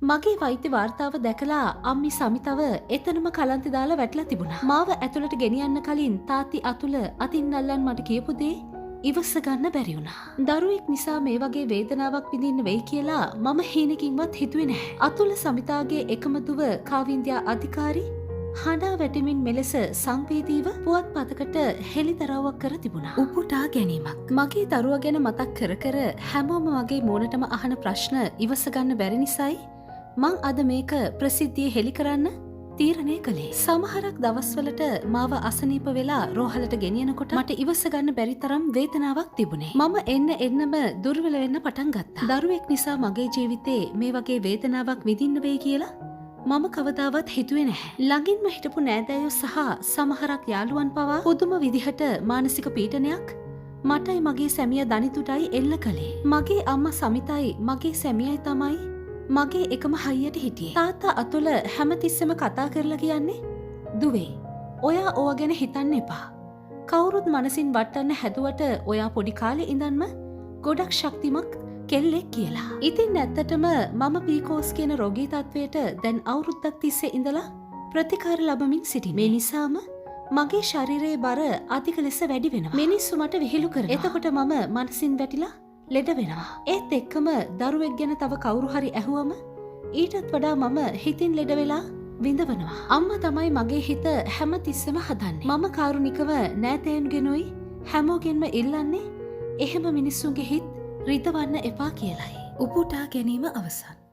මගේ වෛද්‍ය වාර්තාව දැකලා අම්මි සමිතව එතනම කලන්තේ දාලා වැටලා තිබුණා. මාව ඇතුළට ගෙනියන්න කලින් තාත්ති අතුල අතින් අල්ලන් මට කියපු දේ ඉවස ගන්න බැරි වුණා. දරුවෙක් නිසා මේ වගේ වේදනාවක් විඳින්න වෙයි කියලා මම හීනකින්වත් හිතුවේ නැහැ. අතුල සමිතාගේ එකම දුව කාවින්ද්‍යා අධිකාරී හඬා වැටෙමින් මෙලෙස සංවේදීව පුවත්පතකට හෙළිදරව්වක් කර තිබුණා. උපුටා ගැනීමක්. මගේ දරුවා ගැන මතක් කර කර හැමෝම මගේ මූණටම අහන ප්‍රශ්න ඉවස ගන්න බැරි නිසායි මං අද මේක ප්‍රසිද්ධියේ හෙළි කරන්න තීරණය කළේ. සමහරක් දවස්වලට මාව අසනීප වෙලා රෝහලට ගෙනියනකොට මට ඉවස ගන්න බැරි තරම් වේදනාවක් තිබුණේ. මම එන්නම දුර්වල වෙන්න පටන් ගත්තා. දරුවෙක් නිසා මගේ ජීවිතේ මේ වගේ වේදනාවක් විඳින්න වෙයි කියලා මම කවදාවත් හිතුවේ නැහැ. ළඟින්ම හිටපු නෑදෑයෝ සහ සමහරක් යාළුවන් පවා පුදුම විදිහට මානසික පීඩනයක් මටයි මගේ සැමියා දනිතුටයි එල්ල කළේ. මගේ අම්මා සමිතයි මගේ සැමියයි තමයි මගේ එකම හයියට හිටියේ. තාත්තා අතුල හැමතිස්සෙම කතා කරලා කියන්නේ දුවේ ඔයා ඕව ගැන හිතන්න එපා. කවුරුත් මනසින් වටන්න හැදුවට ඔයා පොඩි කාලේ ඉඳන්ම ගොඩක් ශක්තිමත් කෙල්ලෙක් කියලා. ඉතින් ඇත්තටම මම පීකෝස් කියන රෝගී තත්වයට දැන් අවුරුද්දක් තිස්සේ ඉඳලා ප්‍රතිකාර ලබමින් සිටින. මේ නිසාම මගේ ශරීරයේ බර අධික ලෙස වැඩි වෙනවා. මිනිස්සු මට විහිළු කරනවා. එතකොට මම මනසින් වැටිලා ලෙඩ වෙනවා. ඒත් එක්කම දරුවෙක් ගැන තව කවුරු හරි ඇහුවම ඊටත් වඩා මම හිතින් ලෙඩ වෙලා විඳවනවා. අම්මා තමයි මගේ හිත හැමතිස්සෙම හදන්නේ. මම කාරුණිකව නෑතෑන්ගෙනුයි හැමෝගෙන්ම ඉල්ලන්නේ එහෙම මිනිස්සුන්ගේ හිත් රිදවන්න එපා කියලයි. උපුටා ගැනීම අවසන්.